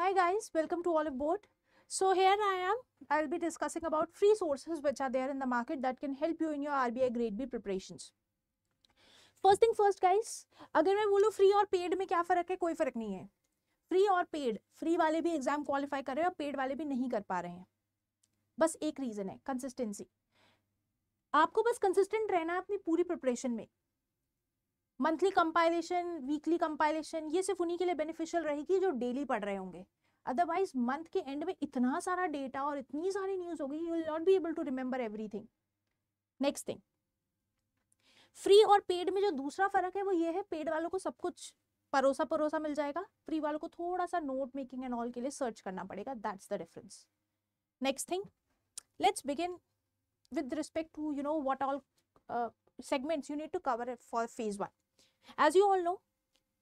Hi guys, welcome to Oliveboard. So here I am. I'll be discussing about free sources which are there in the market that can help you in your RBI Grade B preparations. First thing first guys, अगर मैं बोलूँ free और paid में क्या फर्क है, कोई फर्क नहीं है. Free और paid, free वाले भी एग्जाम क्वालिफाई कर रहे हैं और paid वाले भी नहीं कर पा रहे हैं. बस एक रीजन है, कंसिस्टेंसी. आपको बस कंसिस्टेंट रहना है अपनी पूरी प्रिपरेशन में. मंथली कंपाइलेशन, वीकली कंपाइलेशन, ये सिर्फ उन्हीं के लिए बेनिफिशियल रहेगी जो डेली पढ़ रहे होंगे. अदरवाइज मंथ के एंड में इतना सारा डेटा और इतनी सारी न्यूज होगी, you will not be able to remember everything. Next thing, free और पेड में जो दूसरा फर्क है वो ये है, पेड वालों को सब कुछ परोसा मिल जाएगा, फ्री वालों को थोड़ा सा नोट मेकिंग एंड ऑल के लिए सर्च करना पड़ेगा. That's the difference. Next thing, let's begin with respect to what all segments you need to cover for phase 1. As you all know,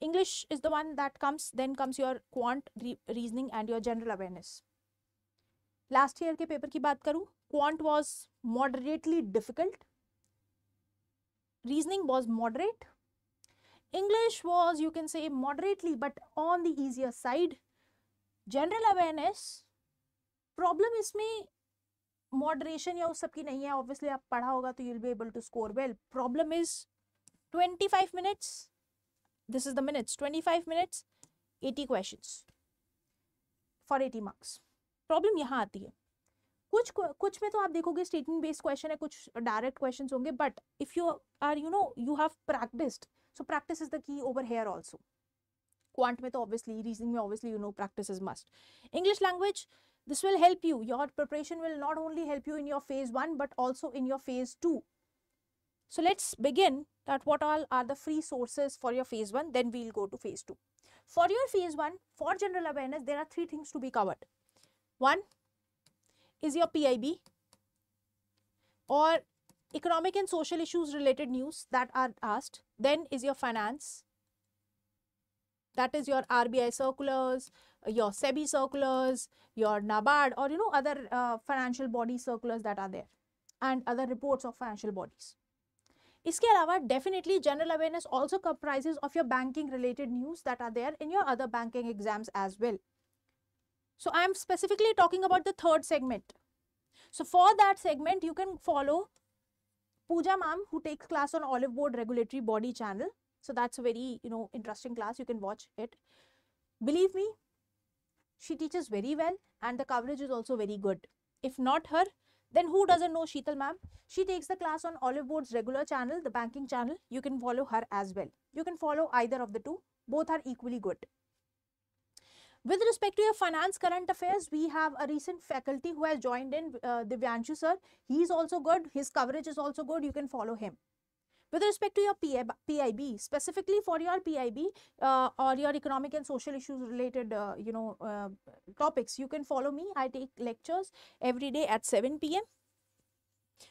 English is the one that comes, then comes your quant, reasoning and your general awareness. Last year के paper की बात करूं, quant was moderately difficult, reasoning was moderate, English was, you can say, moderately but on the easier side. General awareness problem इसमें moderation या उस सब की नहीं है. ऑब्वियसली आप पढ़ा होगा तो you will be able to score well. Problem is 25 minutes, this is the minutes, 25 minutes 80 questions for 80 marks. Problem यहाँ आती है, कुछ में तो आप देखोगे स्टेटमेंट बेस्ड क्वेश्चन है, कुछ डायरेक्ट क्वेश्चंस होंगे, but if you are you have practised, so practice is the key over here also. Quant में तो ऑब्वियसली, रीजनिंग में obviously practice is must. English language, this will help you. Your preparation will not only help you in your phase 1 but also in your phase 2. So let's begin that what all are the free sources for your phase 1, then we'll go to phase 2. For your phase 1, for general awareness, there are 3 things to be covered. One is your PIB or economic and social issues related news that are asked. Then is your finance, that is your RBI circulars, your SEBI circulars, your Nabard or other financial body circulars that are there and other reports of financial bodies. इसके अलावा definitely general awareness also comprises of your banking related news that are there in your other banking exams as well. So I am specifically talking about the third segment. So for that segment you can follow Pooja ma'am, who takes class on Oliveboard regulatory body channel. So that's a very interesting class, you can watch it. Believe me, she teaches very well and the coverage is also very good. If not her, then who doesn't know Sheetal ma'am? She takes the class on Oliveboard's regular channel, the banking channel. You can follow her as well. You can follow either of the two. Both are equally good. With respect to your finance current affairs, we have a recent faculty who has joined in, Divyanshu sir. He is also good. His coverage is also good. You can follow him. With respect to your PIB, specifically for your PIB or your economic and social issues related topics, you can follow me. I take lectures every day at 7 p.m.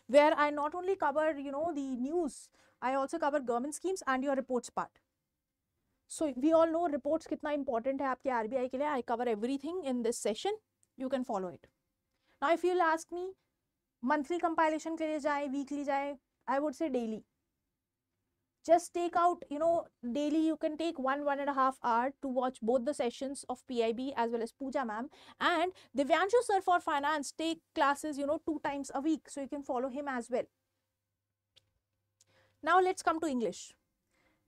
where I not only cover the news, I also cover government schemes and your reports part. So we all know reports कितना important है आपके RBI के लिए. I cover everything in this session. You can follow it. Now if you'll ask me, monthly compilation के लिए जाए, weekly जाए, I would say daily. Just take out, daily you can take 1.5 hours to watch both the sessions of PIB as well as Pooja ma'am. And Divyanshu sir for finance take classes, 2 times a week. So you can follow him as well. Now let's come to English.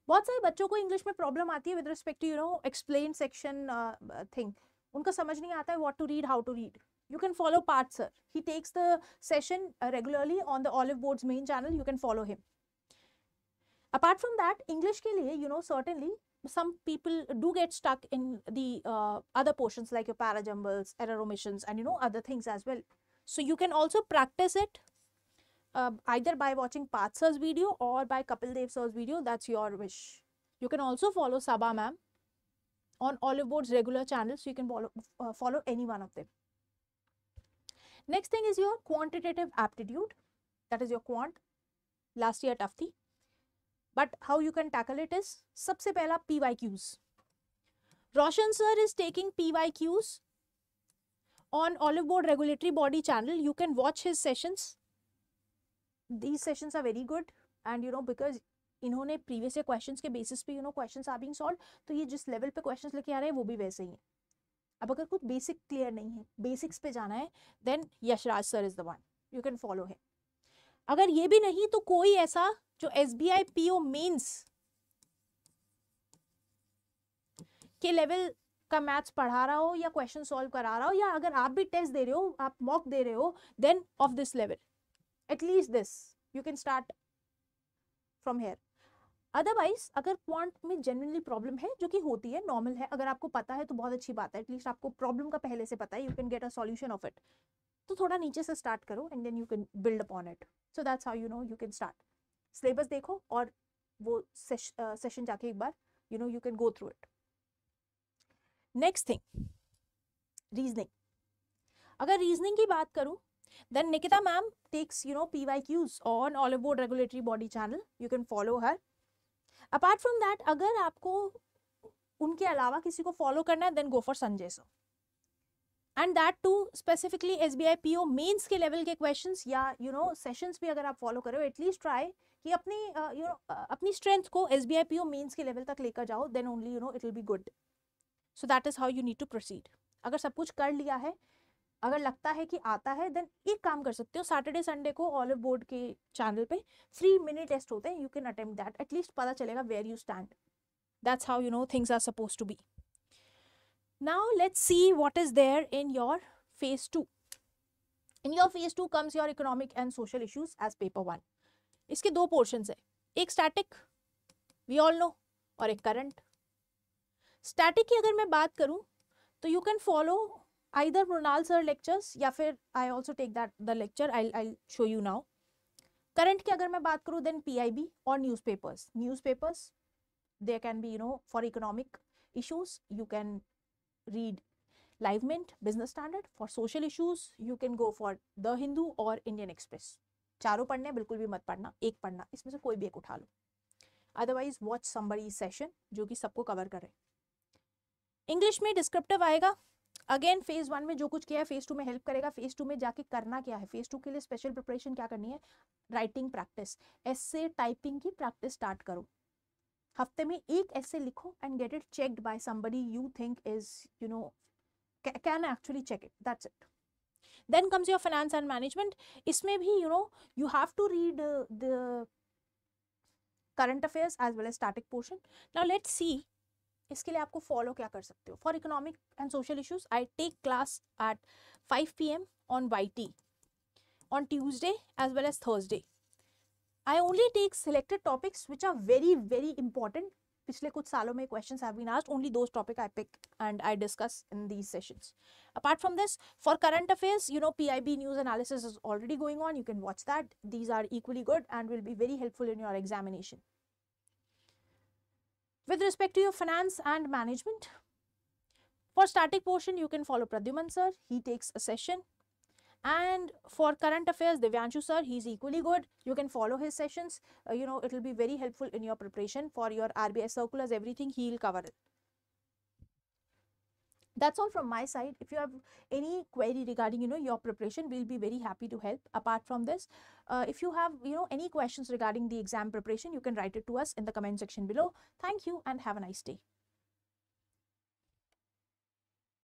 बहुत सारे बच्चों को English में problem आती है with respect to explain section thing. उनका समझ नहीं आता है what to read, how to read. You can follow Parth sir. He takes the session regularly on the Oliveboard's main channel. You can follow him. Apart from that, English के लिए, certainly some people do get stuck in the other portions like your parajumbles, error omissions and other things as well. So you can also practice it either by watching Parth sir's video or by Kapil Dev sir's video. That's your wish. You can also follow Sabha ma'am on Oliveboard's regular channel. So you can follow any one of them. Next thing is your quantitative aptitude. That is your quant. Last year tough थी. But how you can tackle it is, सबसे पहला PYQs. Roshan sir is taking PYQs on Oliveboard regulatory body channel. You can watch his sessions. These sessions are very good and because इन्होंने previous year questions के basis पे questions are being solved, तो ये जिस level पे questions लेके आ रहे हैं वो भी वैसे ही है. अब अगर कुछ बेसिक क्लियर नहीं है, बेसिक्स पे जाना है, then Yashraj sir is the one, you can follow है। अगर ये भी नहीं तो कोई ऐसा जो SBI PO मेंस के लेवल का मैथ्स पढ़ा रहा हो या क्वेश्चन सॉल्व करा रहा हो, या अगर आप भी टेस्ट दे रहे हो, आप मॉक दे रहे हो, then of this level, at least this you can start from here. Otherwise अगर क्वांट में जेन्युइनली प्रॉब्लम है, जो कि होती है, नॉर्मल है, अगर आपको पता है तो बहुत अच्छी बात है, एटलीस्ट आपको प्रॉब्लम का पहले से पता है, you can get a solution of it, तो थोड़ा नीचे से स्टार्ट करो and then you can build upon it. So that's how you know you can start. Syllabus देखो और वो सेशन जाके एक बार you can go through it. Next thing, reasoning. अगर रीजनिंग की बात करूं, then Nikita ma'am takes PYQs on Oliveboard regulatory body channel, you can follow her. Apart from that, अगर आपको उनके अलावा किसी को फॉलो करना है, then go for Sanjay sir, and that too specifically SBI PO mains के लेवल के क्वेश्चंस या सेशंस भी अगर आप फॉलो करो, एटलीस्ट ट्राई कि अपनी अपनी स्ट्रेंथ को SBI PO मेंस के लेवल तक लेकर जाओ, then only it will be good. So that is how you need to proceed. अगर सब कुछ कर लिया है, अगर लगता है कि आता है, देन एक काम कर सकते हो, सैटरडे संडे को ऑलिव बोर्ड के चैनल पे फ्री मिनी टेस्ट होते हैं, you can attempt that, at least पता चलेगा where you stand. That's how things are suppose to be. Now let's see what is there in your phase 2। In your phase 2 comes your economic and social issues as paper 1। इसके दो portions है, एक static we all know और एक current. Static की अगर मैं बात करूं तो you can follow either Mrunal sir lectures या फिर I also take that the lecture, I'll show you now. Current की अगर मैं बात करूँ, then PIB or newspapers there can be for economic issues you can read Live Mint, Business Standard. For social issues you can go for The Hindu or Indian Express. चारों पढ़ने, बिल्कुल भी मत पढ़ना, एक पढ़ना, इसमें से कोई भी एक उठा लो, अदरवाइज वॉच समबडी सेशन जो कि सबको कवर करे। इंग्लिश में डिस्क्रिप्टिव आएगा, अगेन फेज 1 में जो कुछ किया है फेज 2 में हेल्प करेगा। फेज 2 में जाके करना क्या है, फेज 2 के लिए स्पेशल प्रिपरेशन क्या करनी है, राइटिंग प्रैक्टिस, एसे टाइपिंग की प्रैक्टिस स्टार्ट करो। हफ्ते में एक ऐसे लिखो and get it checked by somebody you think is can actually check it, that's it. Then comes your finance and management. इसमें भी you have to read the current affairs as well as static portion. Now let's see इसके लिए आपको follow क्या कर सकते हो। For economic and social issues I take class at 5 PM on YT on Tuesday as well as Thursday. I only take selected topics which are very very important. पिछले कुछ सालों में questions have been asked, only those topics I pick and I discuss in these sessions. Apart from this, for current affairs, PIB news analysis is already going on, you can watch that. These are equally good and will be very helpful in your examination. With respect to your finance and management, for static portion you can follow Pradyuman sir, he takes a session, and for current affairs Divyanshu sir, he's equally good, you can follow his sessions. It will be very helpful in your preparation for your RBI circulars, everything he will cover it. That's all from my side. If you have any query regarding your preparation, we'll be very happy to help. Apart from this, if you have any questions regarding the exam preparation, you can write it to us in the comment section below. Thank you and have a nice day.